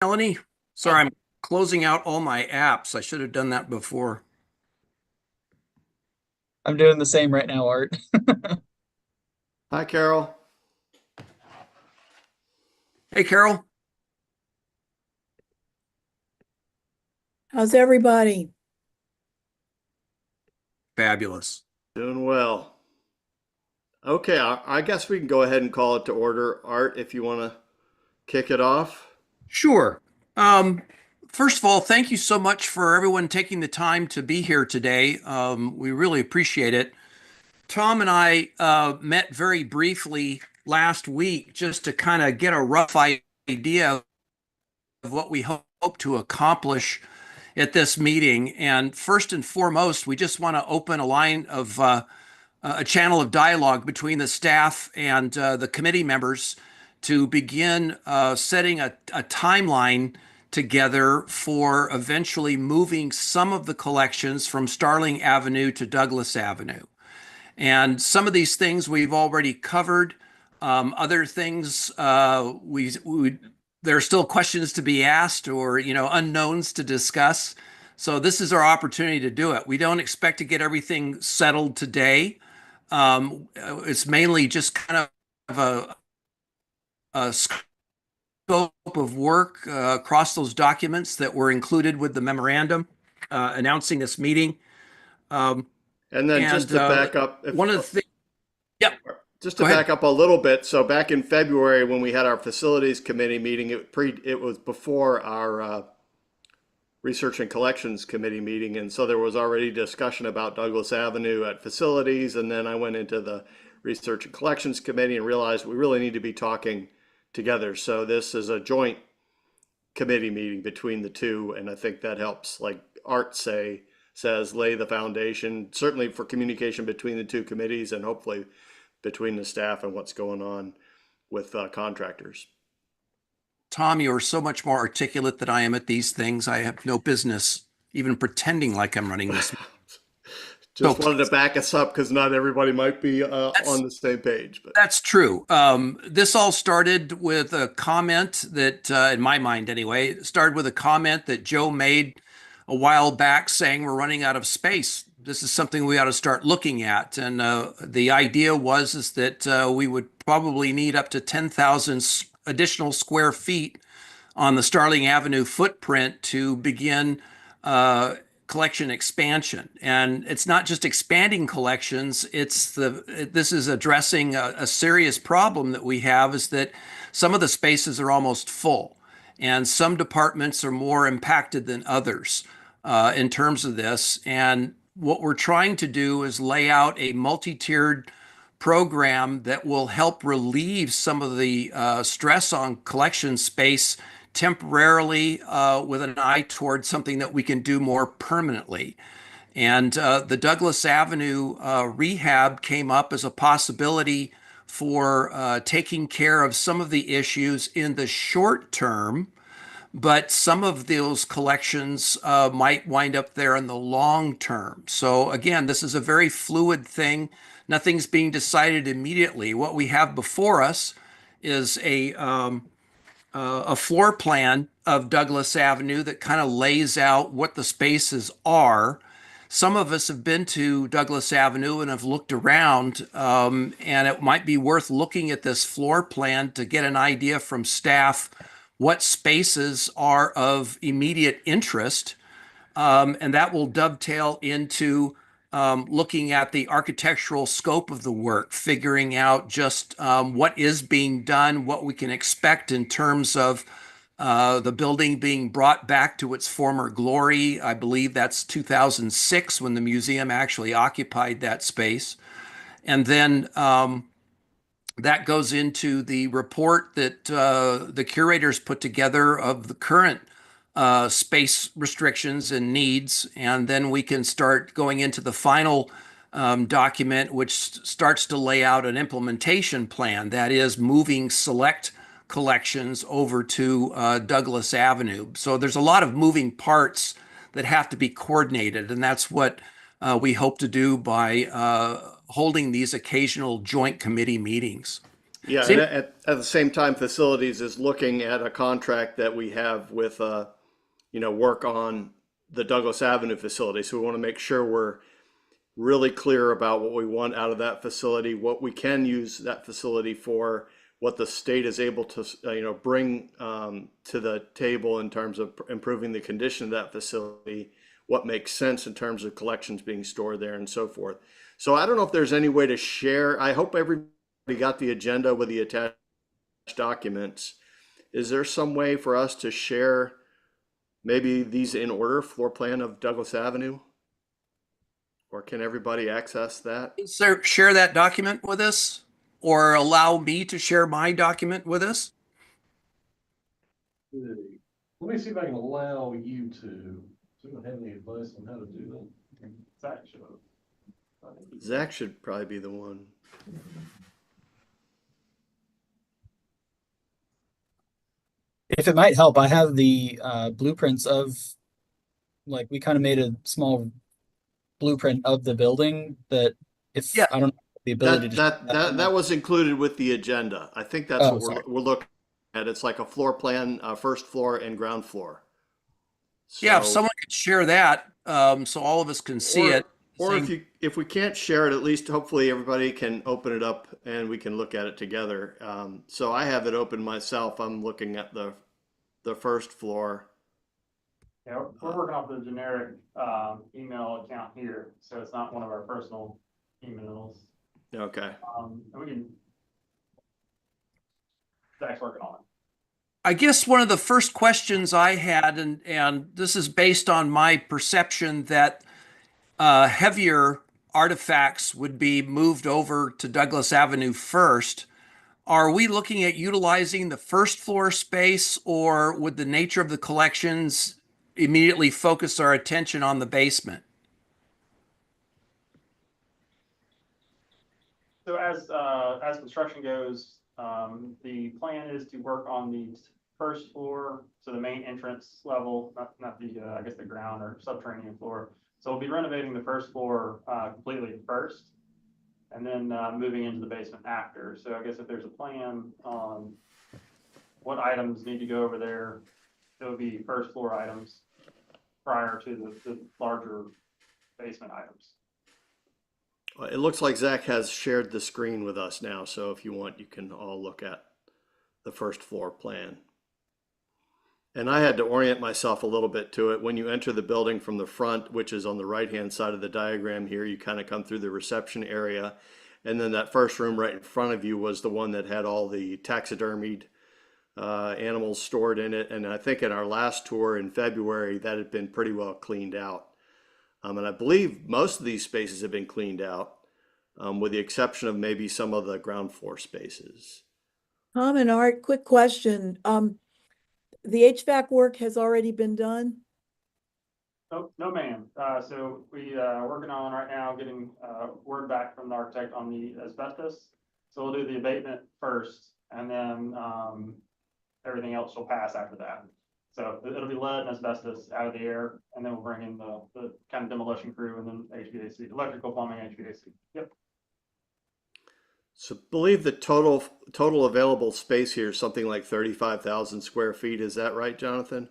Melanie, sorry, I'm closing out all my apps. I should have done that before. I'm doing the same right now, Art. Hi, Carol. Hey, Carol. How's everybody? Fabulous. Doing well. Okay, I guess we can go ahead and call it to order. Art, if you want to kick it off. Sure. Um, First of all, thank you so much for everyone taking the time to be here today. We really appreciate it. Tom and I met very briefly last week just to kind of get a rough idea of what we hope to accomplish at this meeting. And first and foremost, we just want to open a line of a channel of dialogue between the staff and the committee members to begin setting a timeline together for eventually moving some of the collections from Starling Avenue to Douglas Avenue. And some of these things we've already covered. Other things there are still questions to be asked or unknowns to discuss. So this is our opportunity to do it. We don't expect to get everything settled today. It's mainly just kind of a scope of work across those documents that were included with the memorandum announcing this meeting. And then just to back up, one of the things, yep. Just to back up a little bit. So back in February when we had our facilities committee meeting, it was before our research and collections committee meeting, and so there was already discussion about Douglas Avenue at facilities, and then I went into the research and collections committee and realized we really need to be talking together. So this is a joint committee meeting between the two, and I think that helps, like Art says, lay the foundation, certainly for communication between the two committees and hopefully between the staff and what's going on with contractors. Tom, you are so much more articulate than I am at these things. I have no business even pretending like I'm running this. Just wanted to back us up because not everybody might be on the same page. But that's true. This all started with a comment that, in my mind anyway, started with a comment that Joe made a while back saying we're running out of space. This is something we ought to start looking at. And the idea is that we would probably need up to 10,000 additional square feet on the Starling Avenue footprint to begin collection expansion. And it's not just expanding collections, this is addressing a serious problem that we have, is that some of the spaces are almost full and some departments are more impacted than others in terms of this. And what we're trying to do is lay out a multi-tiered program that will help relieve some of the stress on collection space temporarily with an eye towards something that we can do more permanently. And the Douglas Avenue rehab came up as a possibility for taking care of some of the issues in the short term, but some of those collections might wind up there in the long term. So again, this is a very fluid thing. Nothing's being decided immediately. What we have before us is a floor plan of Douglas Avenue that kind of lays out what the spaces are. Some of us have been to Douglas Avenue and have looked around, and it might be worth looking at this floor plan to get an idea from staff what spaces are of immediate interest. And that will dovetail into looking at the architectural scope of the work, figuring out just what is being done, what we can expect in terms of the building being brought back to its former glory. I believe that's 2006 when the museum actually occupied that space. And then that goes into the report that the curators put together of the current space restrictions and needs. And then we can start going into the final document, which starts to lay out an implementation plan, that is moving select collections over to Douglas Avenue. So there's a lot of moving parts that have to be coordinated, and that's what we hope to do by holding these occasional joint committee meetings. Yeah, Seem- and at the same time, facilities is looking at a contract that we have with, work on the Douglas Avenue facility. So we want to make sure we're really clear about what we want out of that facility, what we can use that facility for, what the state is able to, bring to the table in terms of improving the condition of that facility, what makes sense in terms of collections being stored there and so forth. So I don't know if there's any way to share. I hope everybody got the agenda with the attached documents. Is there some way for us to share maybe these in order, floor plan of Douglas Avenue? Or can everybody access that? Sir, share that document with us or allow me to share my document with us? Let me see if I can allow you to. So we don't have any advice on how to do that. Zach should. Zach should probably be the one. If it might help, I have the blueprints of, like, we kind of made a small blueprint of the building that if Yeah. I don't have the ability That was included with the agenda. I think that's Oh, what sorry. we're looking at. It's like a floor plan, first floor and ground floor. Yeah, if So- someone could share that, so all of us can see it. Or Same- if we can't share it, at least hopefully everybody can open it up and we can look at it together. So I have it open myself. I'm looking at the first floor. Yeah, we're working off the generic email account here, so it's not one of our personal emails. Okay. And we can. Zach's working on it. I guess one of the first questions I had, and this is based on my perception that heavier artifacts would be moved over to Douglas Avenue first. Are we looking at utilizing the first floor space, or would the nature of the collections immediately focus our attention on the basement? So as construction goes, the plan is to work on the first floor, so the main entrance level, not the I guess the ground or subterranean floor. So we'll be renovating the first floor completely first, and then moving into the basement after. So I guess if there's a plan on what items need to go over there, it would be first floor items prior to the larger basement items. It looks like Zach has shared the screen with us now, so if you want, you can all look at the first floor plan. And I had to orient myself a little bit to it. When you enter the building from the front, which is on the right-hand side of the diagram here, you kind of come through the reception area. And then that first room right in front of you was the one that had all the taxidermied animals stored in it. And I think in our last tour in February, that had been pretty well cleaned out. And I believe most of these spaces have been cleaned out, with the exception of maybe some of the ground floor spaces. Tom and Art, quick question. The HVAC work has already been done? No, no, ma'am. So we are working on right now getting word back from the architect on the asbestos. So we'll do the abatement first, and then everything else will pass after that. So it'll be lead and asbestos out of the air, and then we'll bring in the kind of demolition crew and then HVAC, electrical, plumbing, HVAC. Yep. So I believe the total available space here is something like 35,000 square feet. Is that right, Jonathan?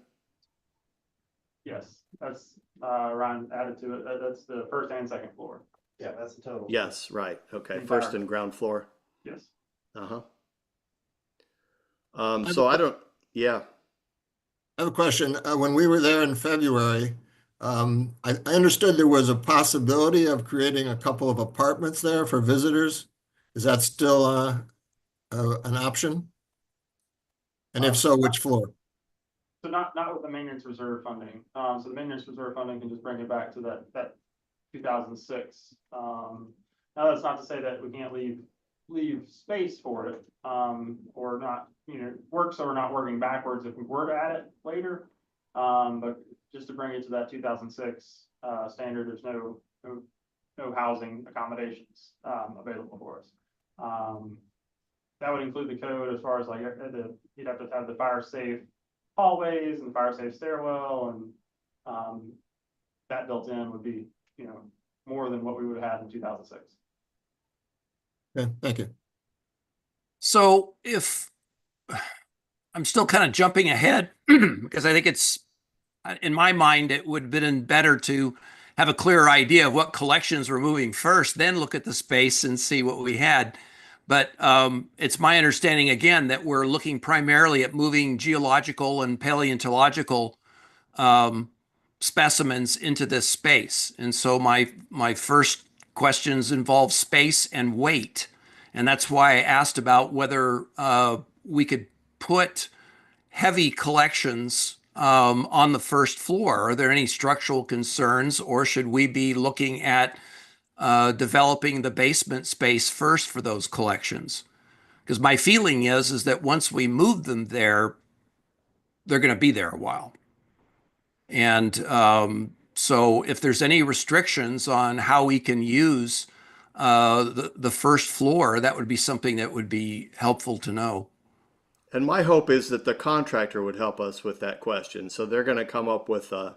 Yes, that's Ryan added to it. That's the first and second floor. Yeah, that's the total. Yes, right. Okay, Entire- first and ground floor. Yes. Uh-huh. So I don't, yeah. I have a question. When we were there in February, I understood there was a possibility of creating a couple of apartments there for visitors. Is that still an option? And if so, which floor? So not with the maintenance reserve funding. So the maintenance reserve funding can just bring it back to that 2006. Now that's not to say that we can't leave space for it, or not, work so we're not working backwards if we were to add it later. But just to bring it to that 2006 standard, there's no housing accommodations available for us. That would include the code as far as like you'd have to have the fire safe hallways and fire safe stairwell, and that built in would be, more than what we would have had in 2006. Okay, thank you. So if I'm still kind of jumping ahead because I think it's, in my mind, it would have been better to have a clearer idea of what collections were moving first, then look at the space and see what we had. But it's my understanding again that we're looking primarily at moving geological and paleontological specimens into this space. And so my first questions involve space and weight. And that's why I asked about whether we could put heavy collections on the first floor. Are there any structural concerns, or should we be looking at developing the basement space first for those collections? Because my feeling is that once we move them there, they're going to be there a while. And so if there's any restrictions on how we can use the first floor, that would be something that would be helpful to know. And my hope is that the contractor would help us with that question. So they're going to come up with a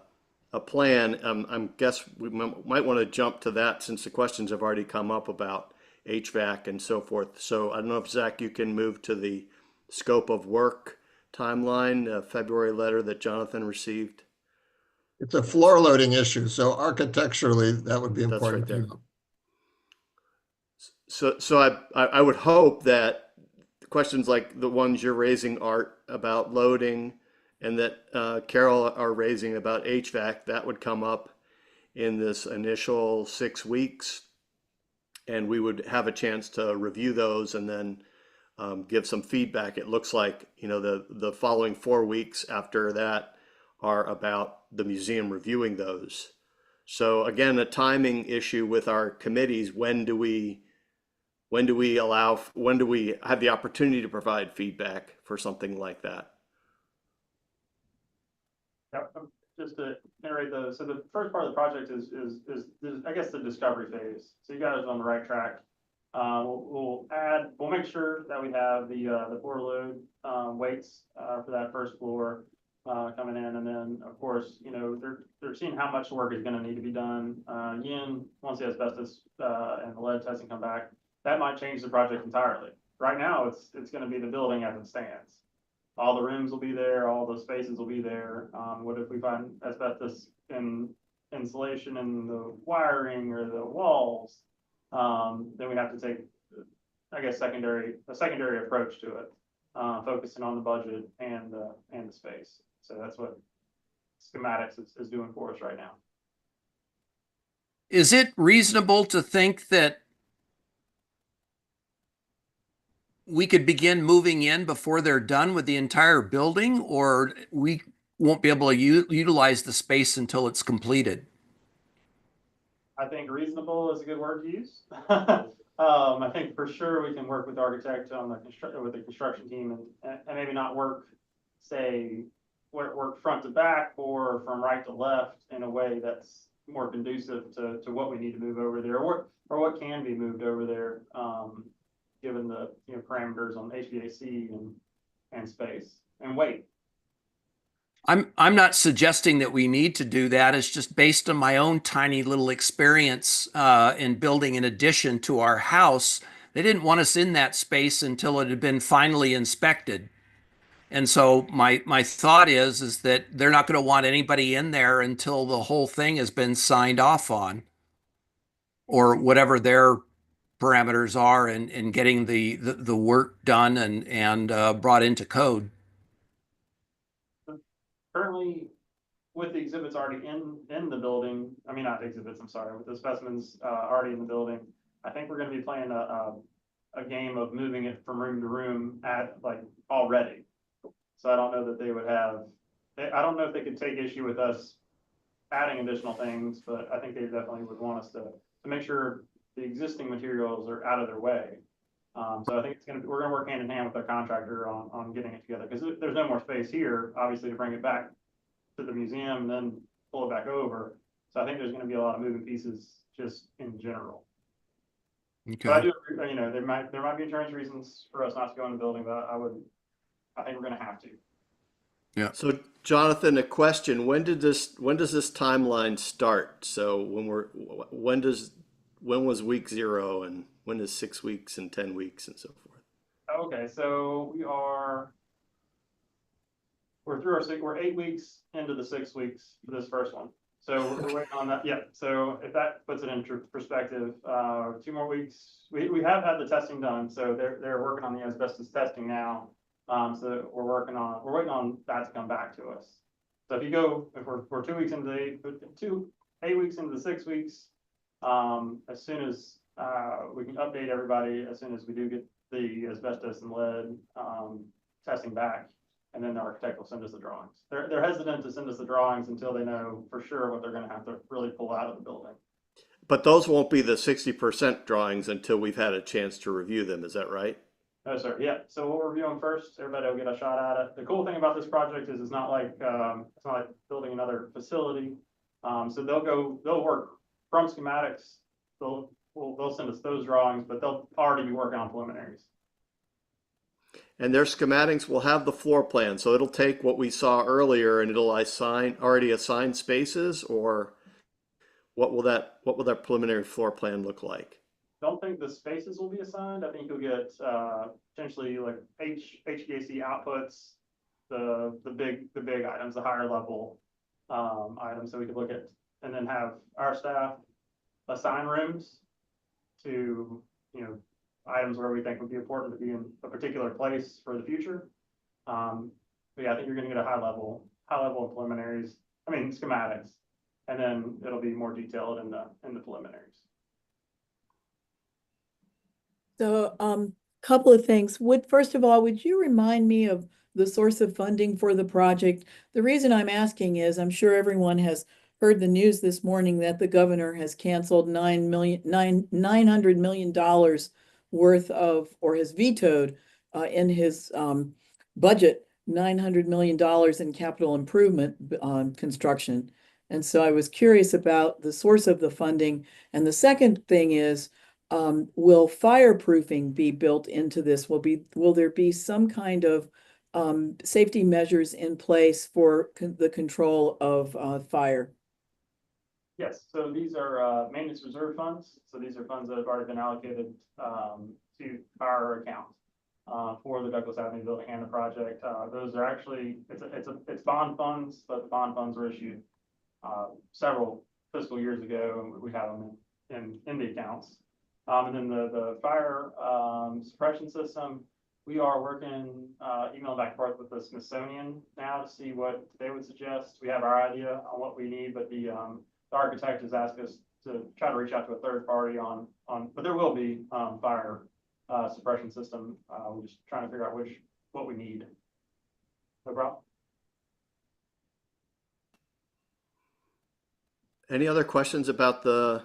plan. I guess we might want to jump to that since the questions have already come up about HVAC and so forth. So I don't know if Zach, you can move to the scope of work timeline, February letter that Jonathan received. It's a floor loading issue, so architecturally, that would be That's important right to there. know. So I would hope that questions like the ones you're raising, Art, about loading, and that Carol are raising about HVAC, that would come up in this initial 6 weeks. And we would have a chance to review those and then give some feedback. It looks like, you know, the following 4 weeks after that are about the museum reviewing those. So again, a timing issue with our committees. When do we have the opportunity to provide feedback for something like that? Yep, just to narrate so the first part of the project is I guess the discovery phase. So you guys are on the right track. We'll make sure that we have the floor load weights for that first floor coming in, and then of course, you know, they're seeing how much work is going to need to be done. Again, once the asbestos and the lead testing come back, that might change the project entirely. Right now, it's going to be the building as it stands. All the rooms will be there, all the spaces will be there. What if we find asbestos in insulation in the wiring or the walls? Then we have to take, I guess, a secondary approach to it, focusing on the budget and the space. So that's what schematics is doing for us right now. Is it reasonable to think that we could begin moving in before they're done with the entire building, or we won't be able to utilize the space until it's completed? I think reasonable is a good word to use. I think for sure we can work with the architect on with the construction team and maybe not work front to back or from right to left in a way that's more conducive to what we need to move over there or what can be moved over there, given the parameters on HVAC and space and weight. I'm not suggesting that we need to do that. It's just based on my own tiny little experience in building an addition to our house. They didn't want us in that space until it had been finally inspected. And so my thought is that they're not going to want anybody in there until the whole thing has been signed off on, or whatever their parameters are in getting the work done and brought into code. Currently, with the exhibits already in the building, I mean, not exhibits, I'm sorry, with the specimens already in the building, I think we're going to be playing a game of moving it from room to room already. So I don't know that they would I don't know if they could take issue with us adding additional things, but I think they definitely would want us to make sure the existing materials are out of their way. So I think we're going to work hand in hand with our contractor on getting it together, because there's no more space here, obviously, to bring it back to the museum and then pull it back over. So I think there's going to be a lot of moving pieces just in general. Okay. But I do, there might be insurance reasons for us not to go in the building, but I think we're going to have to. Yeah. So Jonathan, a question: when does this timeline start? So when was week 0 and when is 6 weeks and 10 weeks and so forth? okay, so we're 8 weeks into the 6 weeks for this first one. So we're waiting on that, yeah, so if that puts it into perspective, 2 more weeks, we have had the testing done, so they're working on the asbestos testing now. So we're waiting on that to come back to us. So if we're 2 weeks into the 8 weeks into the 6 weeks, as soon as, we can update everybody as soon as we do get the asbestos and lead, testing back. And then the architect will send us the drawings. They're hesitant to send us the drawings until they know for sure what they're gonna have to really pull out of the building. But those won't be the 60% drawings until we've had a chance to review them, is that right? No, sir, yeah, so we'll review them first, everybody will get a shot at it. The cool thing about this project is it's not like building another facility. So they'll work from schematics, they'll send us those drawings, but they'll already be working on preliminaries. And their schematics will have the floor plan, so it'll take what we saw earlier and it'll already assign spaces, or what will that preliminary floor plan look like? Don't think the spaces will be assigned. I think you'll get potentially like HVAC outputs, the big items, the higher level items that we could look at, and then have our staff assign rooms to, items where we think would be important to be in a particular place for the future. But yeah, I think you're gonna get a high level preliminaries, schematics, and then it'll be more detailed in the preliminaries. So, couple of things. First of all, would you remind me of the source of funding for the project? The reason I'm asking is I'm sure everyone has heard the news this morning that the governor has canceled $900 million worth of, or has vetoed in his budget, $900 million in capital improvement construction. And so I was curious about the source of the funding. And the second thing is, will fireproofing be built into this? Will there be some kind of safety measures in place for the control of fire? Yes, so these are maintenance reserve funds. So these are funds that have already been allocated to our account for the Douglas Avenue building and the project. Those are actually, it's bond funds, but the bond funds were issued several fiscal years ago, and we have them in the accounts. And then the fire suppression system, we are working, email back and forth with the Smithsonian now to see what they would suggest. We have our idea on what we need, but the architect has asked us to try to reach out to a third party but there will be fire suppression system. We're just trying to figure out what we need. No problem. Any other questions about the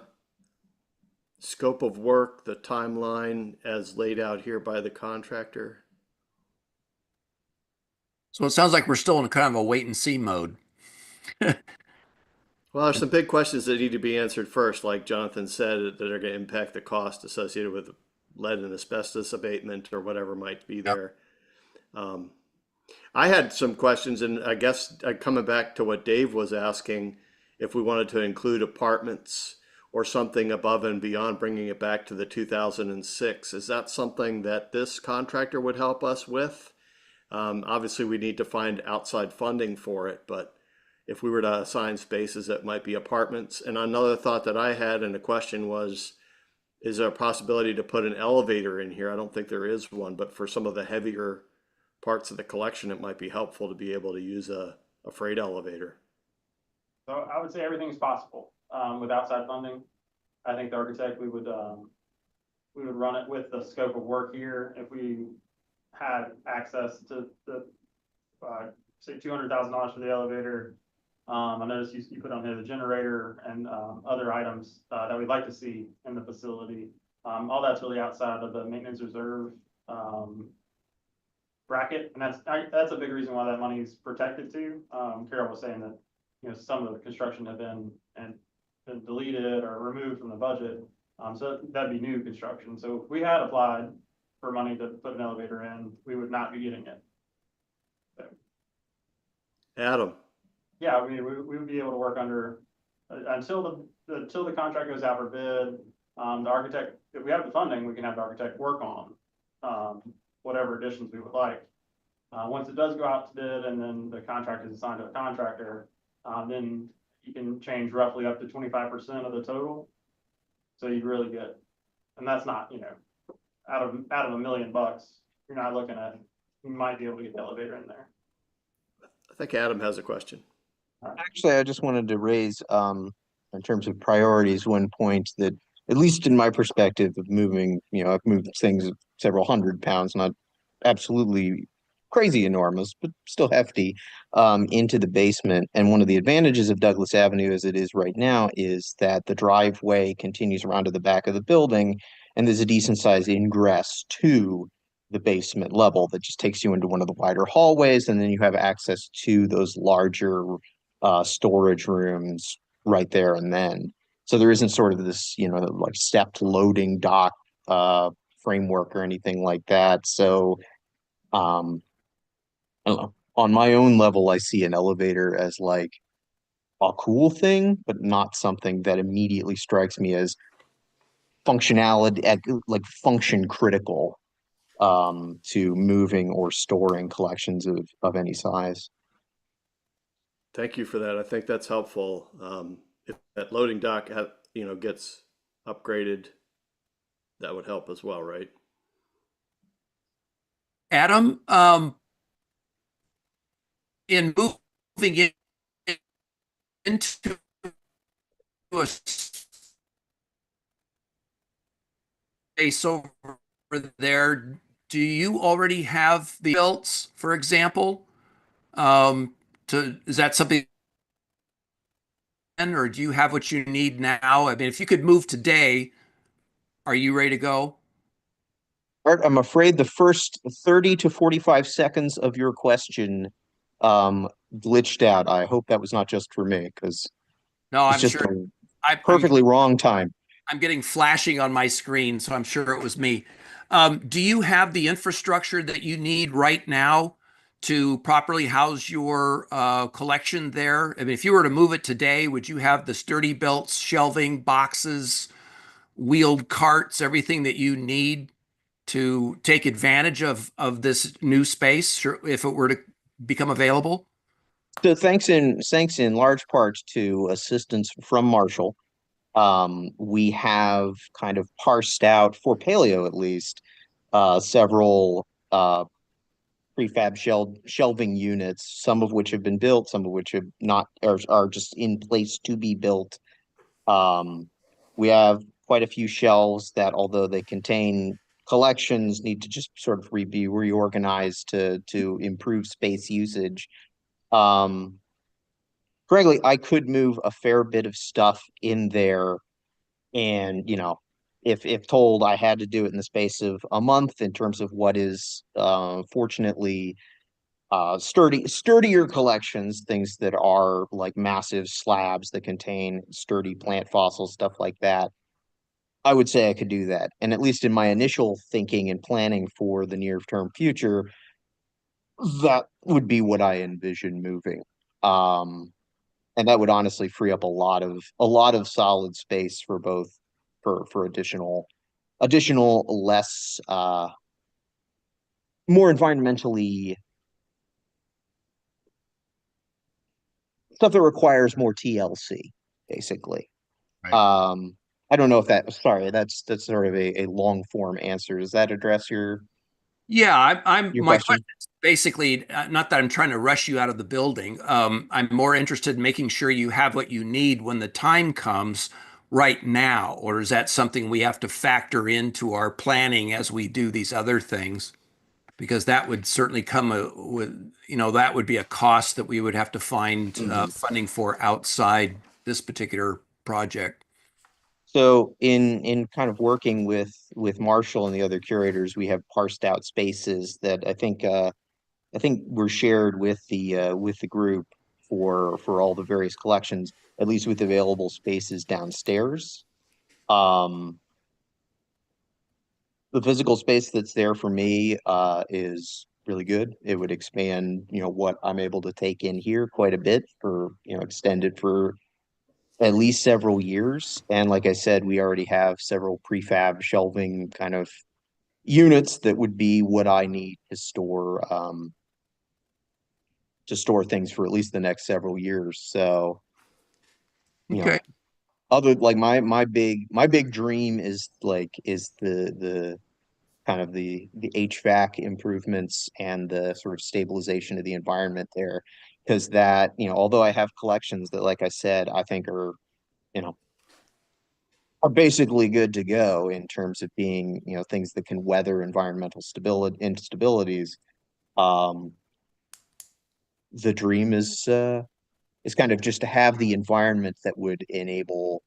scope of work, the timeline as laid out here by the contractor? So it sounds like we're still in kind of a wait and see mode. Well, there's some big questions that need to be answered first, like Jonathan said, that are going to impact the cost associated with lead and asbestos abatement or whatever might be there. I had some questions, and I guess coming back to what Dave was asking, if we wanted to include apartments or something above and beyond bringing it back to the 2006. Is that something that this contractor would help us with? Obviously, we need to find outside funding for it, but if we were to assign spaces that might be apartments. And another thought that I had and a question was, is there a possibility to put an elevator in here? I don't think there is one, but for some of the heavier parts of the collection, it might be helpful to be able to use a freight elevator. So I would say everything's possible with outside funding. I think the architect, we would run it with the scope of work here. If we had access to the say $200,000 for the elevator. I noticed you put on here the generator and other items that we'd like to see in the facility. All that's really outside of the maintenance reserve bracket, and that's a big reason why that money is protected too. Carol was saying that some of the construction had been deleted or removed from the budget, so that'd be new construction. So if we had applied for money to put an elevator in, we would not be getting it. So. Adam. Yeah, I mean, we would be able to work under until the contract goes out for bid. The architect, if we have the funding, we can have the architect work on whatever additions we would like. Once it does go out to bid and then the contract is assigned to a contractor, then you can change roughly up to 25% of the total. So you really get, and that's not, you know, out of $1 million, you're not looking at, you might be able to get the elevator in there. I think Adam has a question. Actually, I just wanted to raise, in terms of priorities, one point that, at least in my perspective of moving, you know, I've moved things several 100 pounds, not absolutely crazy enormous, but still hefty, into the basement. And one of the advantages of Douglas Avenue as it is right now is that the driveway continues around to the back of the building, and there's a decent sized ingress to the basement level that just takes you into one of the wider hallways, and then you have access to those larger storage rooms right there and then. So there isn't sort of this, you know, like stepped loading dock framework or anything like that. So I don't know. On my own level, I see an elevator as like a cool thing, but not something that immediately strikes me as functionality, like function critical to moving or storing collections of any size. Thank you for that. I think that's helpful. If that loading dock, you know, gets upgraded, that would help as well, right? Adam, in moving it into a space over there, do you already have the belts, for example? Is that something, or do you have what you need now? I mean, if you could move today, are you ready to go? Art, I'm afraid the first 30 to 45 seconds of your question glitched out. I hope that was not just for me, because No, it's I'm just sure. a perfectly wrong time. I'm getting flashing on my screen, so I'm sure it was me. Do you have the infrastructure that you need right now to properly house your collection there? I mean, if you were to move it today, would you have the sturdy belts, shelving, boxes, wheeled carts, everything that you need to take advantage of this new space if it were to become available? So thanks in large part to assistance from Marshall. We have kind of parsed out, for Paleo at least, several prefab shelving units, some of which have been built, some of which have not, are just in place to be built. We have quite a few shelves that, although they contain collections, need to just sort of be reorganized to improve space usage. Frankly, I could move a fair bit of stuff in there, and you know, if told I had to do it in the space of a month in terms of what is fortunately sturdier collections, things that are like massive slabs that contain sturdy plant fossils, stuff like that, I would say I could do that. And at least in my initial thinking and planning for the near term future, that would be what I envision moving. And that would honestly free up a lot of solid space for both for additional less more environmentally stuff that requires more TLC, basically. Right. I don't know if sorry, that's sort of a long form answer. Does that address your Yeah, my question? question is basically not that I'm trying to rush you out of the building. I'm more interested in making sure you have what you need when the time comes right now, or is that something we have to factor into our planning as we do these other things? Because that would certainly come with, you know, that would be a cost that we would have to find funding for outside this particular project. So in kind of working with Marshall and the other curators, we have parsed out spaces that I think were shared with the group for all the various collections, at least with available spaces downstairs. The physical space that's there for me is really good. It would expand, you know, what I'm able to take in here quite a bit for, you know, extended for at least several years. And like I said, we already have several prefab shelving kind of units that would be what I need to store things for at least the next several years. So, you know, Okay. other like my big dream is the kind of the HVAC improvements and the sort of stabilization of the environment there. Because that, although I have collections that, like I said, I think you know, are basically good to go in terms of being, things that can weather environmental stability instabilities. Um, the dream is kind of just to have the environment that would enable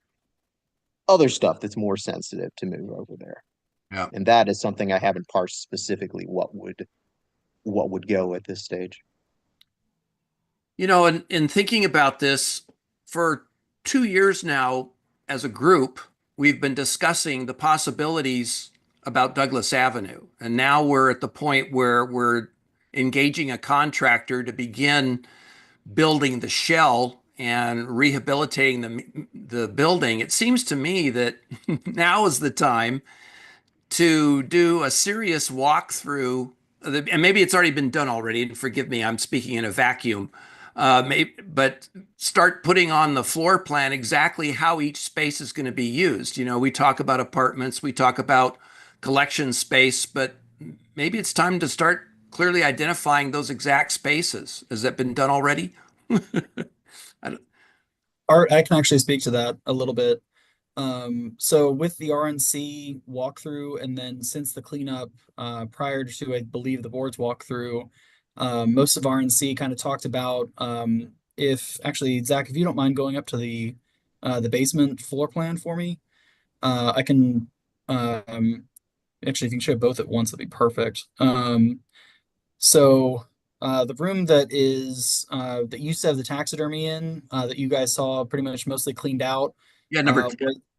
other stuff that's more sensitive to move over there. Yeah. And that is something I haven't parsed specifically what would go at this stage. In thinking about this for 2 years now, as a group, we've been discussing the possibilities about Douglas Avenue. And now we're at the point where we're engaging a contractor to begin building the shell and rehabilitating the building. It seems to me that now is the time to do a serious walkthrough, and maybe it's already been done already, and forgive me, I'm speaking in a vacuum, but start putting on the floor plan exactly how each space is going to be used. We talk about apartments, we talk about collection space, but maybe it's time to start clearly identifying those exact spaces. Has that been done already? Art, I can actually speak to that a little bit. So with the RNC walkthrough, and then since the cleanup, prior to, I believe, the board's walkthrough, most of RNC kind of talked about, if actually, Zach, if you don't mind going up to the basement floor plan for me, I can, actually, if you can show both at once, that'd be perfect. So the room that used to have the taxidermy in, that you guys saw pretty much mostly cleaned out, Yeah, number uh,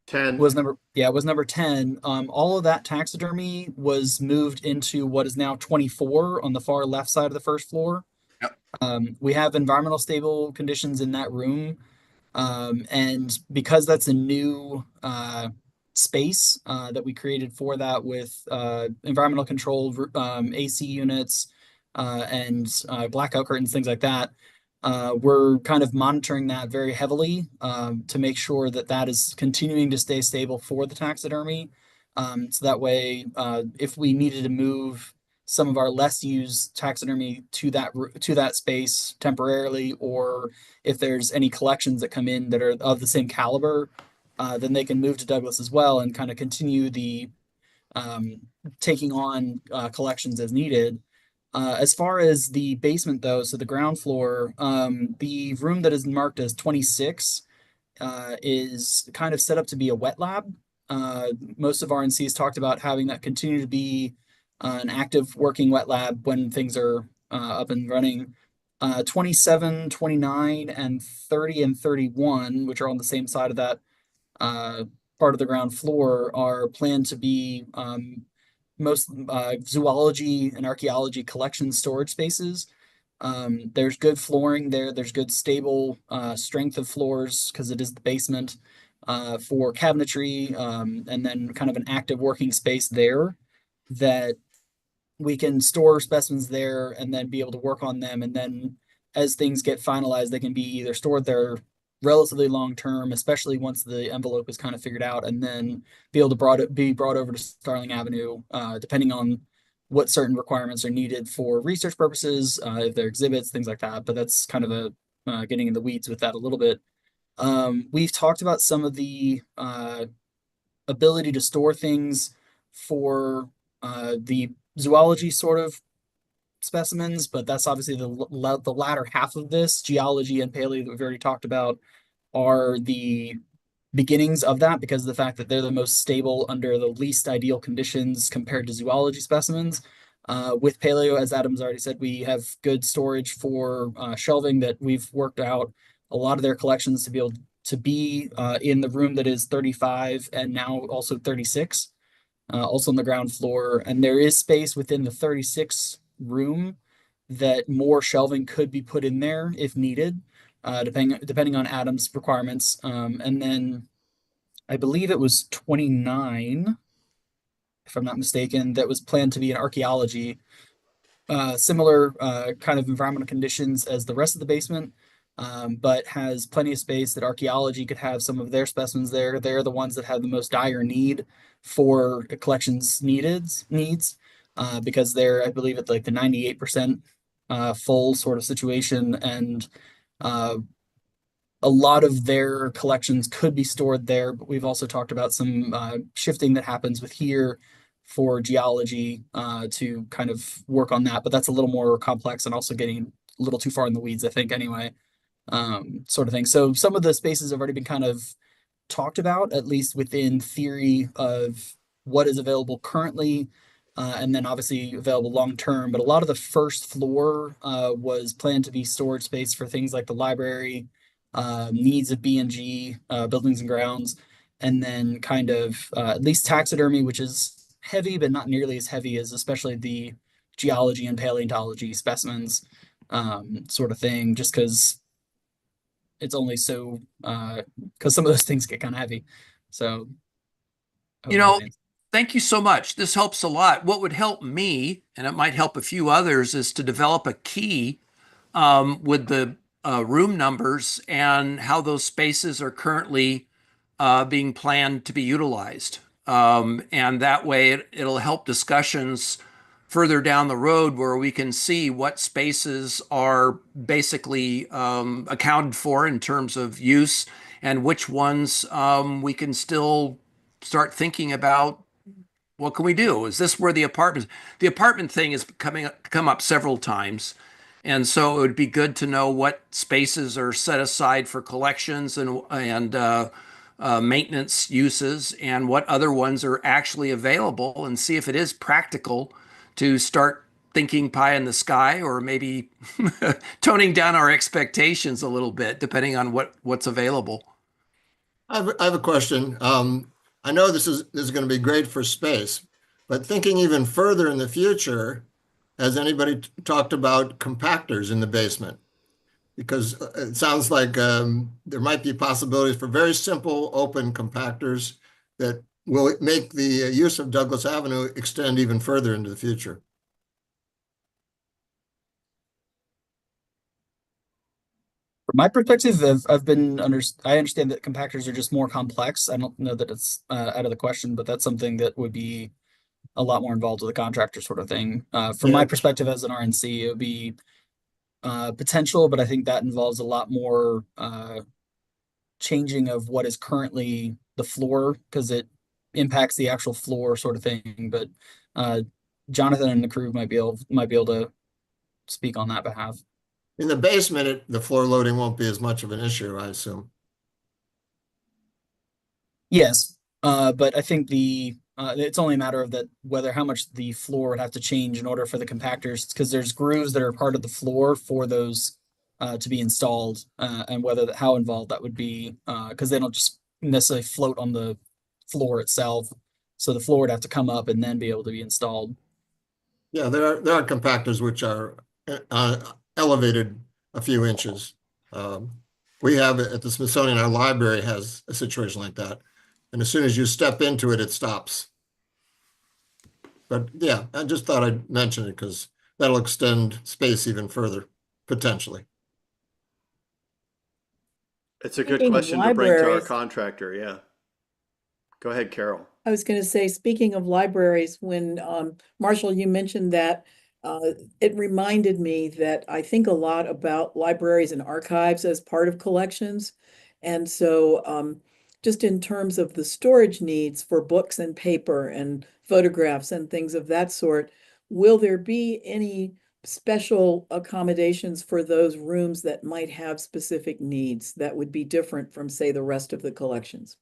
10. was number 10. All of that taxidermy was moved into what is now 24 on the far left side of the first floor. Yep. We have environmental stable conditions in that room. And because that's a new space that we created for that with environmental controlled AC units and blackout curtains, things like that. We're kind of monitoring that very heavily to make sure that that is continuing to stay stable for the taxidermy. So that way, if we needed to move some of our less used taxidermy to that space temporarily, or if there's any collections that come in that are of the same caliber, then they can move to Douglas as well and kind of continue the taking on collections as needed. As far as the basement, though, so the ground floor, the room that is marked as 26 is kind of set up to be a wet lab. Most of RNC's talked about having that continue to be an active working wet lab when things are up and running. 27, 29, and 30 and 31, which are on the same side of that part of the ground floor, are planned to be most zoology and archaeology collection storage spaces. There's good flooring there. There's good stable strength of floors because it is the basement for cabinetry, and then kind of an active working space there that we can store specimens there and then be able to work on them. And then as things get finalized, they can be either stored there relatively long term, especially once the envelope is kind of figured out, and then be able to be brought over to Starling Avenue, depending on what certain requirements are needed for research purposes, if they're exhibits, things like that. But that's kind of getting in the weeds with that a little bit. We've talked about some of the ability to store things for the zoology sort of specimens, but that's obviously the latter half of this. Geology and paleo that we've already talked about are the beginnings of that, because of the fact that they're the most stable under the least ideal conditions compared to zoology specimens. With paleo, as Adam's already said, we have good storage for shelving that we've worked out a lot of their collections to be able to be in the room that is 35 and now also 36, also on the ground floor. And there is space within the 36 room that more shelving could be put in there if needed, depending on Adam's requirements. And then I believe it was 29, if I'm not mistaken, that was planned to be an archaeology, similar kind of environmental conditions as the rest of the basement, but has plenty of space that archaeology could have some of their specimens there. They're the ones that have the most dire need for collections needs, because they're, I believe, at like the 98% full sort of situation, and a lot of their collections could be stored there. But we've also talked about some shifting that happens with here for geology to kind of work on that, but that's a little more complex and also getting a little too far in the weeds, I think, anyway, sort of thing. So some of the spaces have already been kind of talked about, at least within theory of what is available currently, and then obviously available long term. But a lot of the first floor was planned to be storage space for things like the library, needs of B&G, buildings and grounds, and then kind of at least taxidermy, which is heavy, but not nearly as heavy as especially the geology and paleontology specimens, sort of thing, just because it's only so, because some of those things get kind of heavy. So, You know, thank you so much. This helps a lot. What would help me, and it might help a few others, is to develop a key with the room numbers and how those spaces are currently being planned to be utilized. And that way it'll help discussions further down the road where we can see what spaces are basically accounted for in terms of use and which ones we can still start thinking about. What can we do? Is this where the apartment thing has come up several times. And so it would be good to know what spaces are set aside for collections and maintenance uses and what other ones are actually available, and see if it is practical to start thinking pie in the sky, or maybe toning down our expectations a little bit, depending on what's available. I have a question. I know this is going to be great for space, but thinking even further in the future, has anybody talked about compactors in the basement? Because it sounds like there might be possibilities for very simple open compactors that will make the use of Douglas Avenue extend even further into the future. From my perspective, I understand that compactors are just more complex. I don't know that it's out of the question, but that's something that would be a lot more involved with a contractor sort of thing. From my perspective as an RNC, it would be potential, but I think that involves a lot more changing of what is currently the floor, because it impacts the actual floor sort of thing. But Jonathan and the crew might be able to speak on that behalf. In the basement, the floor loading won't be as much of an issue, I assume. Yes, but I think it's only a matter of how much the floor would have to change in order for the compactors, because there's grooves that are part of the floor for those to be installed, and how involved that would be, because they don't just necessarily float on the floor itself. So the floor would have to come up and then be able to be installed. Yeah, there are compactors which are elevated a few inches. We have it at the Smithsonian, our library has a situation like that. And as soon as you step into it, it stops. But yeah, I just thought I'd mention it because that'll extend space even further, potentially. It's a good Speaking of question to bring to our libraries- contractor, yeah. Go ahead, Carol. I was going to say, speaking of libraries, when Marshall, you mentioned that, it reminded me that I think a lot about libraries and archives as part of collections. And so just in terms of the storage needs for books and paper and photographs and things of that sort, will there be any special accommodations for those rooms that might have specific needs that would be different from, say, the rest of the collections?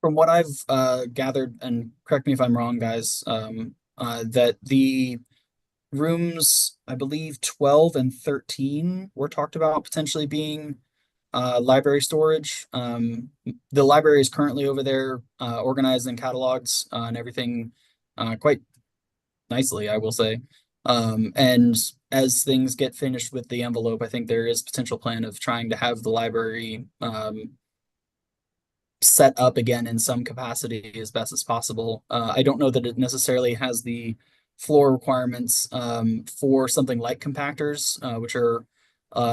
From what I've gathered, and correct me if I'm wrong, guys, that the rooms, I believe 12 and 13 were talked about potentially being library storage. The library is currently over there organized in catalogs and everything quite nicely, I will say. And as things get finished with the envelope, I think there is potential plan of trying to have the library set up again in some capacity as best as possible. I don't know that it necessarily has the floor requirements for something like compactors, which are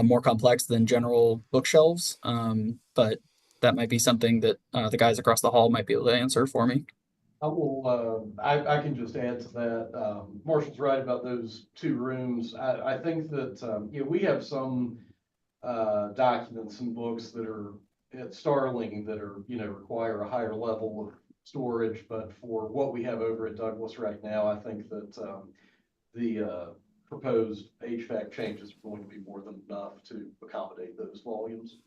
more complex than general bookshelves. But that might be something that the guys across the hall might be able to answer for me. I will, I can just add to that. Marshall's right about those two rooms. I think that, you know, we have some documents and books that are at Starling that are, you know, require a higher level of storage, but for what we have over at Douglas right now, I think that the proposed HVAC changes are going to be more than enough to accommodate those volumes.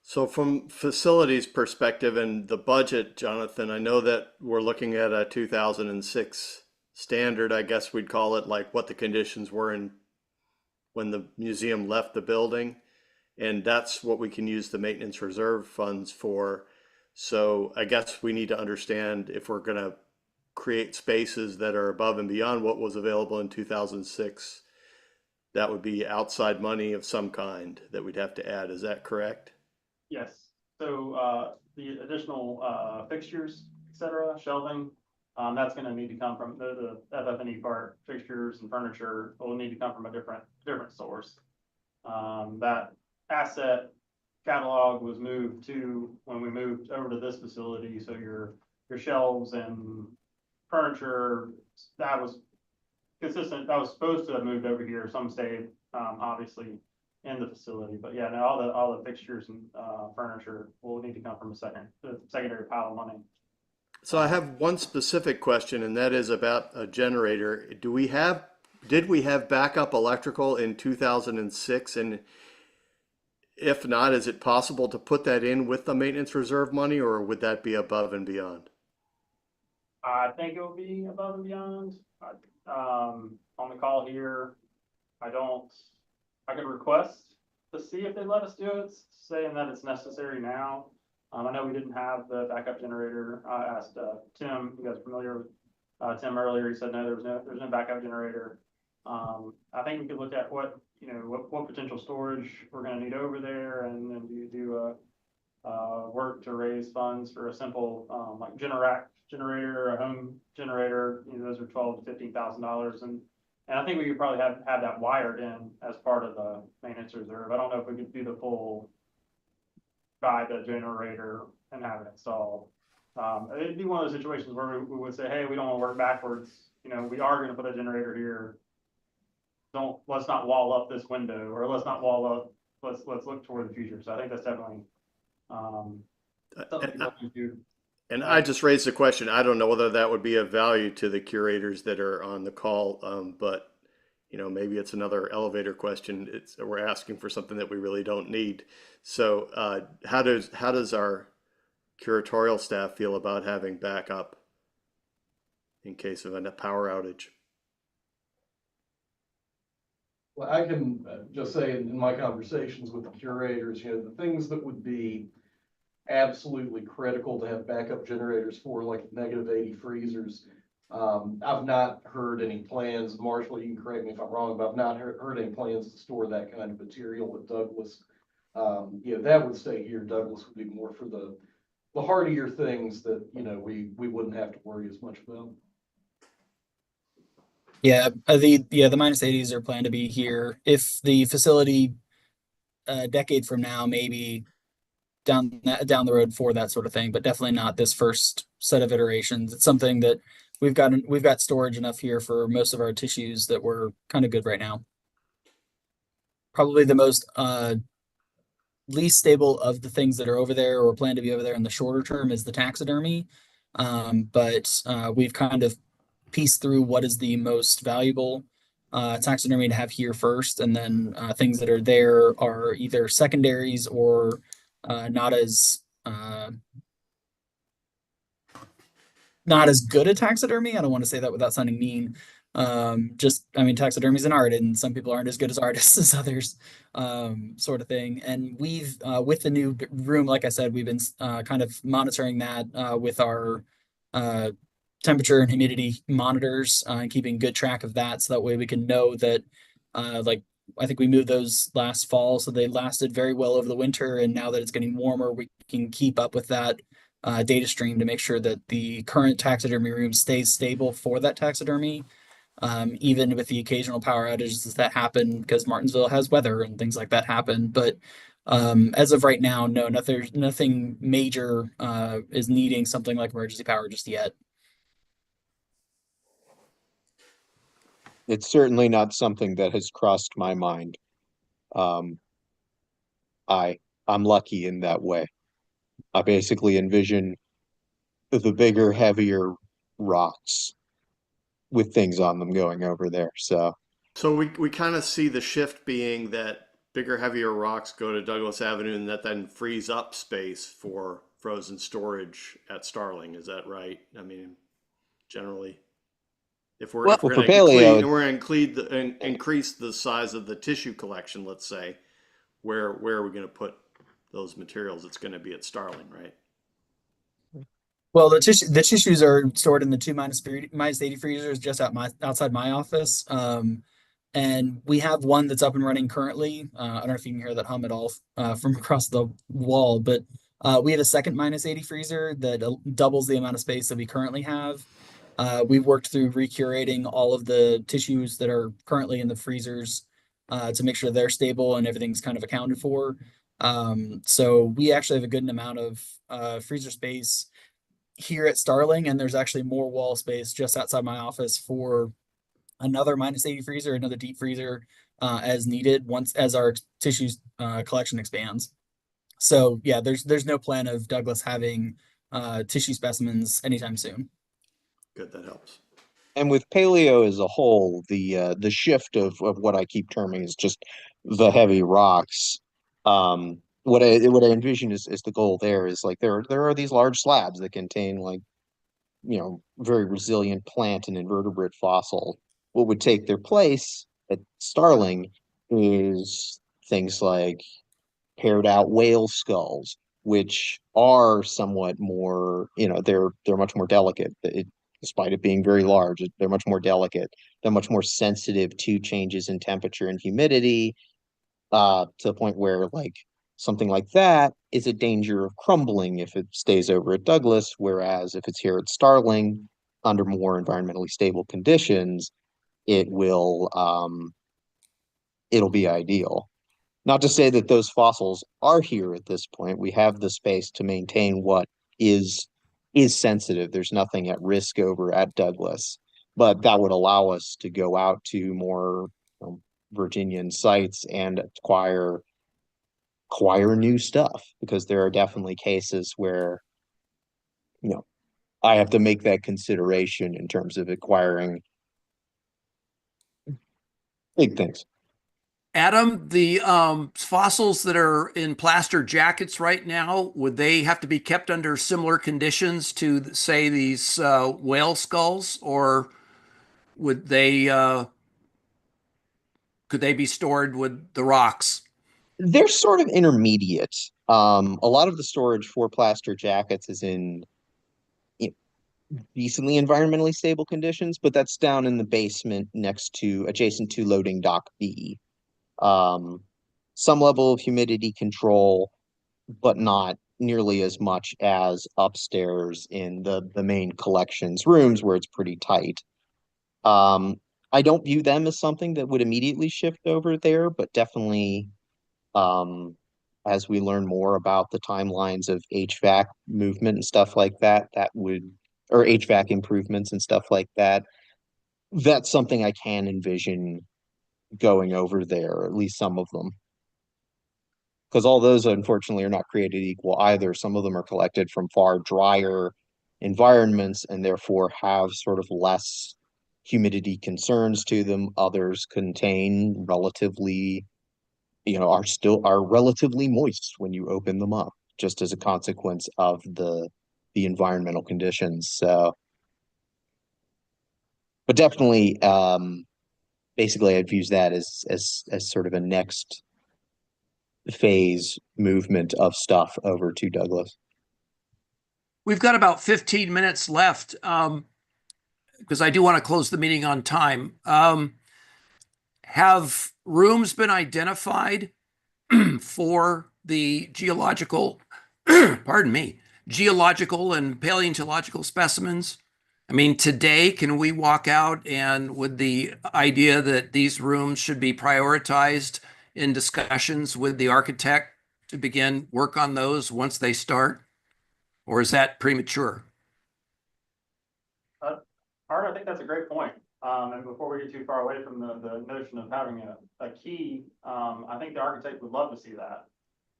So from facilities perspective and the budget, Jonathan, I know that we're looking at a 2006 standard, I guess we'd call it, like what the conditions were in when the museum left the building. And that's what we can use the maintenance reserve funds for. So I guess we need to understand if we're going to create spaces that are above and beyond what was available in 2006, that would be outside money of some kind that we'd have to add. Is that correct? Yes, so, the additional, fixtures, et cetera, shelving, that's gonna need to come from the FF&E part, fixtures and furniture will need to come from a different source. That asset catalog was moved to, when we moved over to this facility, so your shelves and furniture, that was consistent, that was supposed to have moved over here, some stayed, obviously, in the facility, but yeah, no, all the fixtures and furniture will need to come from a secondary pile of money. So I have one specific question, and that is about a generator. Did we have backup electrical in 2006? And if not, is it possible to put that in with the maintenance reserve money, or would that be above and beyond? I think it will be above and beyond. On the call here, I could request to see if they let us do it, saying that it's necessary now. I know we didn't have the backup generator. I asked Tim, you guys are familiar with Tim earlier, he said no, there's no backup generator. I think we could look at what potential storage we're gonna need over there, and then do work to raise funds for a simple like Generac generator, a home generator. Those are $12,000 to $15,000, and I think we could probably have that wired in as part of the maintenance reserve. I don't know if we could do the full buy the generator and have it installed. It'd be one of those situations where we would say, hey, we don't want to work backwards. We are going to put a generator here. Let's not wall up this window, or let's not wall up. Let's look toward the future. So I think that's definitely something to look into. And I just raised the question. I don't know whether that would be of value to the curators that are on the call, but maybe it's another elevator question. We're asking for something that we really don't need. So how does our curatorial staff feel about having backup in case of a power outage? Well, I can just say in my conversations with the curators, the things that would be absolutely critical to have backup generators for, like -80 freezers. I've not heard any plans. Marshall, you can correct me if I'm wrong, but I've not heard any plans to store that kind of material at Douglas. That would stay here. Douglas would be more for the hardier things that, we wouldn't have to worry as much about. Yeah, the -80s are planned to be here. If the facility a decade from now, maybe down the road for that sort of thing, but definitely not this first set of iterations. It's something that we've got storage enough here for most of our tissues that we're kind of good right now. Probably the most least stable of the things that are over there or plan to be over there in the shorter term is the taxidermy. But we've kind of pieced through what is the most valuable taxidermy to have here first, and then things that are there are either secondaries or not as good a taxidermy. I don't want to say that without sounding mean. Taxidermy is an art, and some people aren't as good as artists as others, sort of thing. And we've with the new room, like I said, we've been kind of monitoring that with our temperature and humidity monitors, and keeping good track of that, so that way we can know that I think we moved those last fall, so they lasted very well over the winter. And now that it's getting warmer, we can keep up with that data stream to make sure that the current taxidermy room stays stable for that taxidermy, even with the occasional power outages that happen because Martinsville has weather and things like that happen. But as of right now, no, nothing major is needing something like emergency power just yet. It's certainly not something that has crossed my mind. Um, I'm lucky in that way. I basically envision the bigger, heavier rocks with things on them going over there. So So we kind of see the shift being that bigger, heavier rocks go to Douglas Avenue and that then frees up space for frozen storage at Starling. Is that right? I mean, generally, if we're Well, if we're for going to paleo, increase the size of the tissue collection, let's say, where are we going to put those materials? It's going to be at Starling, right? Well, the tissues are stored in the two minus 80 freezers just outside my office. And we have one that's up and running currently. I don't know if you can hear that hum at all from across the wall, but we have a second minus 80 freezer that doubles the amount of space that we currently have. We've worked through recurating all of the tissues that are currently in the freezers to make sure they're stable and everything's kind of accounted for. So we actually have a good amount of freezer space here at Starling, and there's actually more wall space just outside my office for another minus 80 freezer, another deep freezer as needed once as our tissues collection expands. So yeah, there's no plan of Douglas having tissue specimens anytime soon. Good, that helps. and with paleo as a whole, the shift of what I keep terming is just the heavy rocks. What I envision is the goal there is like there are these large slabs that contain like very resilient plant and invertebrate fossil. What would take their place at Starling is things like paired out whale skulls, which are somewhat more, they're much more delicate. Despite it being very large, they're much more delicate. They're much more sensitive to changes in temperature and humidity, to the point where like something like that is a danger of crumbling if it stays over at Douglas, whereas if it's here at Starling, under more environmentally stable conditions, it will it'll be ideal. Not to say that those fossils are here at this point. We have the space to maintain what is sensitive. There's nothing at risk over at Douglas, but that would allow us to go out to more Virginian sites and acquire new stuff, because there are definitely cases where I have to make that consideration in terms of acquiring big things. Adam, the fossils that are in plaster jackets right now, would they have to be kept under similar conditions to, say, these whale skulls, or would they could they be stored with the rocks? They're sort of intermediate. A lot of the storage for plaster jackets is in decently environmentally stable conditions, but that's down in the basement adjacent to loading dock B. Some level of humidity control, but not nearly as much as upstairs in the main collections rooms where it's pretty tight. I don't view them as something that would immediately shift over there, but definitely as we learn more about the timelines of HVAC movement and stuff like that, or HVAC improvements and stuff like that, that's something I can envision going over there, at least some of them. Because all those, unfortunately, are not created equal either. Some of them are collected from far drier environments and therefore have sort of less humidity concerns to them. Others contain relatively, are relatively moist when you open them up, just as a consequence of the environmental conditions. So, but definitely, basically, I'd use that as sort of a next phase movement of stuff over to Douglas. We've got about 15 minutes left, because I do want to close the meeting on time. have rooms been identified for the geological, pardon me, geological and paleontological specimens? I mean, today, can we walk out and with the idea that these rooms should be prioritized in discussions with the architect to begin work on those once they start? Or is that premature? Art, I think that's a great point. And before we get too far away from the notion of having a key, I think the architect would love to see that.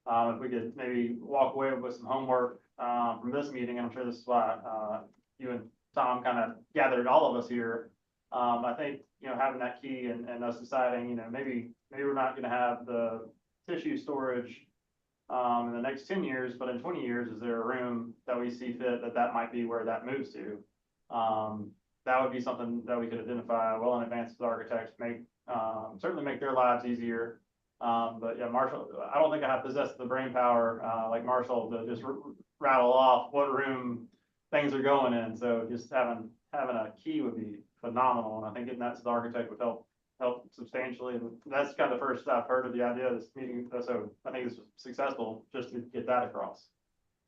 If we could maybe walk away with some homework from this meeting, I'm sure this is why you and Tom kind of gathered all of us here. I think, you know, having that key and us deciding, you know, maybe we're not going to have the tissue storage in the next 10 years, but in 20 years, is there a room that we see fit that might be where that moves to? That would be something that we could identify well in advance with architects, certainly make their lives easier. But yeah, Marshall, I don't think I possess the brain power like Marshall to just rattle off what room things are going in. So just having a key would be phenomenal, and I think getting that to the architect would help substantially. And that's kind of the first I've heard of the idea of this meeting. So I think it's successful just to get that across.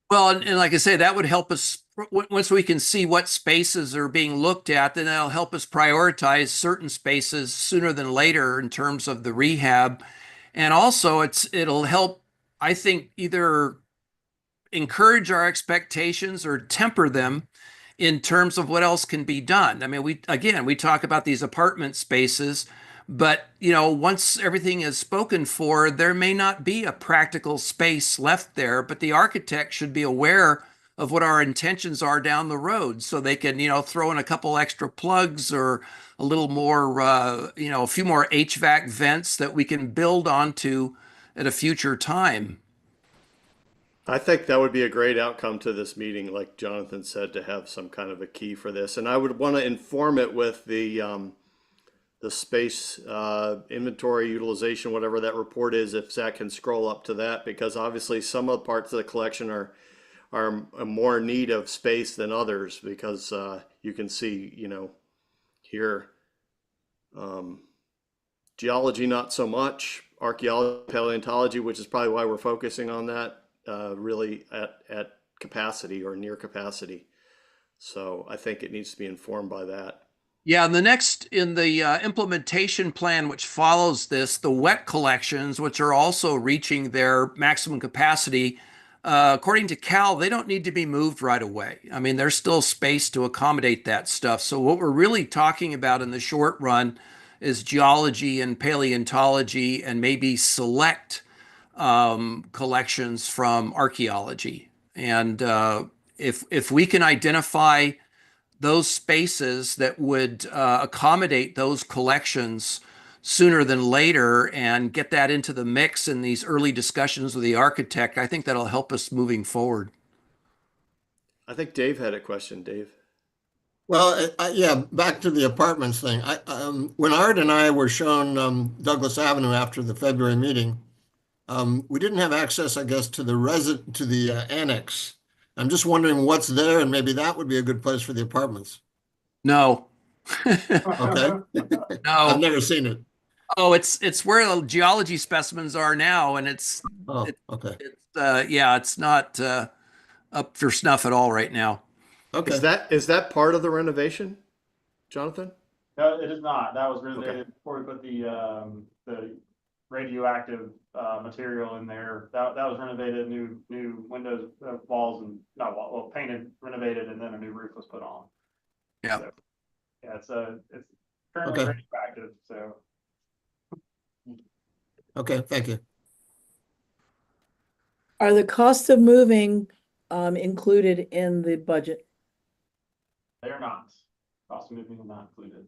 Well, and like I say, that would help us once we can see what spaces are being looked at, then that'll help us prioritize certain spaces sooner than later in terms of the rehab. And also it'll help, I think, either encourage our expectations or temper them in terms of what else can be done. I mean, we talk about these apartment spaces, but you know, once everything is spoken for, there may not be a practical space left there, but the architect should be aware of what our intentions are down the road so they can, you know, throw in a couple extra plugs or a little more, you know, a few more HVAC vents that we can build onto at a future time. I think that would be a great outcome to this meeting, like Jonathan said, to have some kind of a key for this. And I would want to inform it with the space inventory utilization, whatever that report is, if Zach can scroll up to that, because obviously some of the parts of the collection are more in need of space than others, because you can see, you know, here, geology, not so much, archaeology, paleontology, which is probably why we're focusing on that, really at capacity or near capacity. So I think it needs to be informed by that. Yeah, and the next in the implementation plan, which follows this, the wet collections, which are also reaching their maximum capacity, according to Cal, they don't need to be moved right away. I mean, there's still space to accommodate that stuff. So what we're really talking about in the short run is geology and paleontology and maybe select collections from archaeology. And if we can identify those spaces that would accommodate those collections sooner than later and get that into the mix in these early discussions with the architect, I think that'll help us moving forward. I think Dave had a question. Dave. Well, yeah, back to the apartments thing. When Art and I were shown Douglas Avenue after the February meeting, we didn't have access, I guess, to the annex. I'm just wondering what's there, and maybe that would be a good place for the apartments. No. Okay. No. I've never seen it. Oh, it's where the geology specimens are now, and Oh, okay. Yeah, it's not up for snuff at all right now. Okay. Is that part of the renovation, Jonathan? No, it is not. That was renovated before we put the radioactive material in there. That was renovated, new windows, walls, and painted, renovated, and then a new roof was put on. Yeah. So, yeah, it's currently Okay. radioactive. So Okay, thank you. Are the costs of moving included in the budget? they are not. Cost of moving is not included.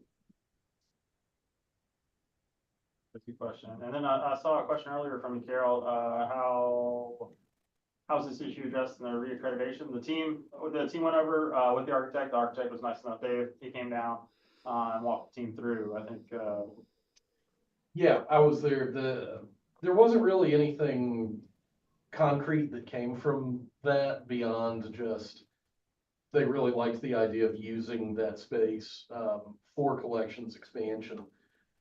That's a good question. And then I saw a question earlier from you, Carol. How's this issue addressed in the reaccreditation? The team went over with the architect. The architect was nice enough. He came down and walked the team through. I think. Yeah, I was there. There wasn't really anything concrete that came from that beyond just they really liked the idea of using that space for collections expansion.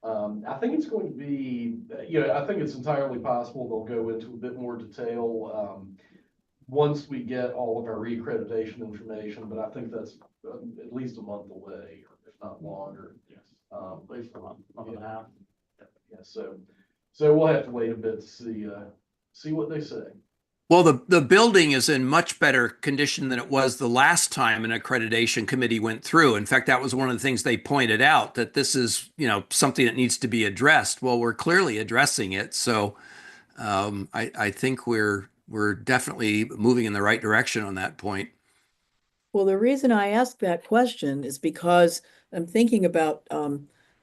I think it's going to be, I think it's entirely possible they'll go into a bit more detail, once we get all of our reaccreditation information, but I think that's at least a month away, or if not longer. Yes. At least a month and a half. Yeah, so we'll have to wait a bit to see what they say. Well, the building is in much better condition than it was the last time an accreditation committee went through. In fact, that was one of the things they pointed out, that this is, something that needs to be addressed. Well, we're clearly addressing it. So I think we're definitely moving in the right direction on that point. Well, the reason I ask that question is because I'm thinking about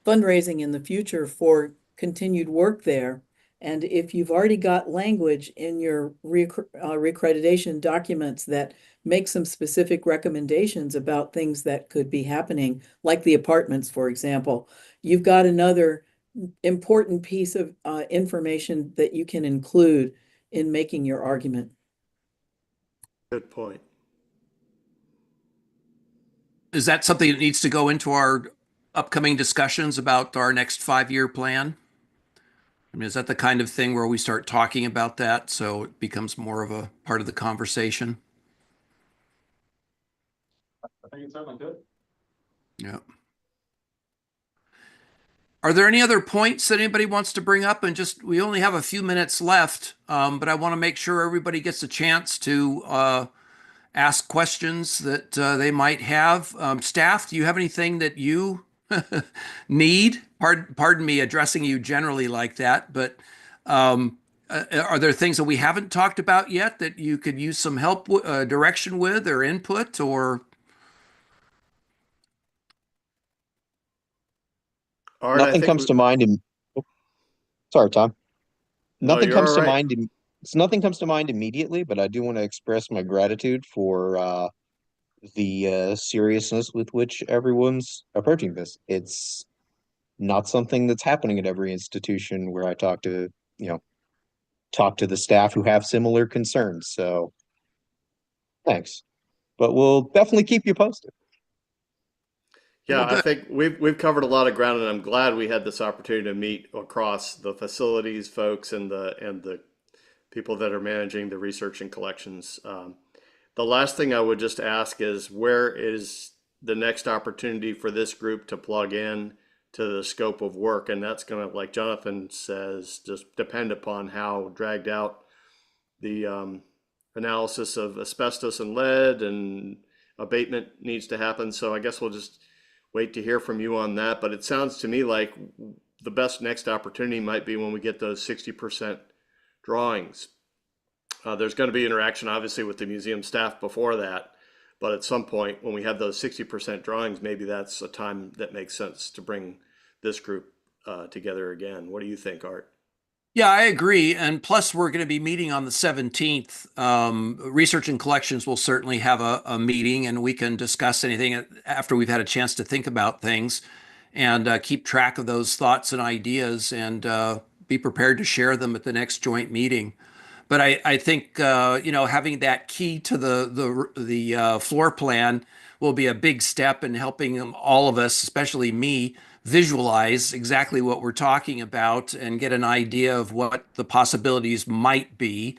fundraising in the future for continued work there. And if you've already got language in your reaccreditation documents that make some specific recommendations about things that could be happening, like the apartments, for example, you've got another important piece of information that you can include in making your argument. Good point. Is that something that needs to go into our upcoming discussions about our next 5-year plan? I mean, is that the kind of thing where we start talking about that so it becomes more of a part of the conversation? I think it's certainly good. Yeah. Are there any other points that anybody wants to bring up? And we only have a few minutes left, but I want to make sure everybody gets a chance to ask questions that they might have. Staff, do you have anything that you need? Pardon me addressing you generally like that, but are there things that we haven't talked about yet that you could use some help, direction with, or input, or? Art, I Nothing think comes to mind. Sorry, Tom. No, Nothing you're comes all to right. mind. Nothing comes to mind immediately, but I do want to express my gratitude for the seriousness with which everyone's approaching this. It's not something that's happening at every institution where I talk to the staff who have similar concerns. So thanks. But we'll definitely keep you posted. Yeah, Well, I good. think we've covered a lot of ground, and I'm glad we had this opportunity to meet across the facilities folks and the people that are managing the research and collections. The last thing I would just ask is, where is the next opportunity for this group to plug in to the scope of work? And that's going to, like Jonathan says, just depend upon how dragged out the analysis of asbestos and lead and abatement needs to happen. So I guess we'll just wait to hear from you on that. But it sounds to me like the best next opportunity might be when we get those 60% drawings. There's going to be interaction, obviously, with the museum staff before that. But at some point, when we have those 60% drawings, maybe that's a time that makes sense to bring this group together again. What do you think, Art? Yeah, I agree. And plus, we're going to be meeting on the 17th. Research and Collections will certainly have a meeting, and we can discuss anything after we've had a chance to think about things and keep track of those thoughts and ideas and be prepared to share them at the next joint meeting. But I think having that key to the floor plan will be a big step in helping all of us, especially me, visualize exactly what we're talking about and get an idea of what the possibilities might be.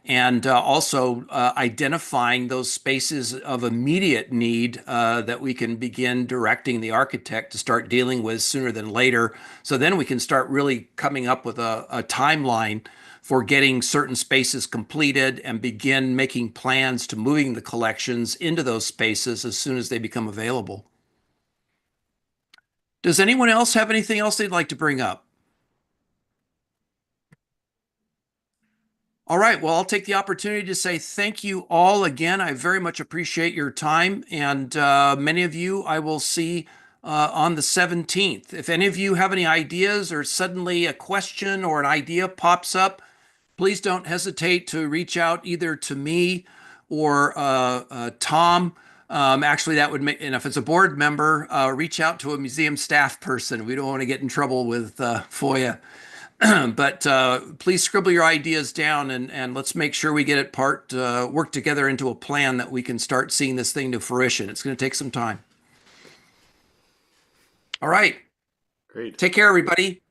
And also identifying those spaces of immediate need that we can begin directing the architect to start dealing with sooner than later. So then we can start really coming up with a timeline for getting certain spaces completed and begin making plans to moving the collections into those spaces as soon as they become available. Does anyone else have anything else they'd like to bring up? All right, well, I'll take the opportunity to say thank you all again. I very much appreciate your time, and many of you I will see on the 17th. If any of you have any ideas or suddenly a question or an idea pops up, please don't hesitate to reach out either to me or Tom. Actually, that would make, and if it's a board member, reach out to a museum staff person. We don't want to get in trouble with FOIA. But please scribble your ideas down and let's make sure we get it work together into a plan that we can start seeing this thing to fruition. It's going to take some time. All right. Great. Take care, everybody. Thank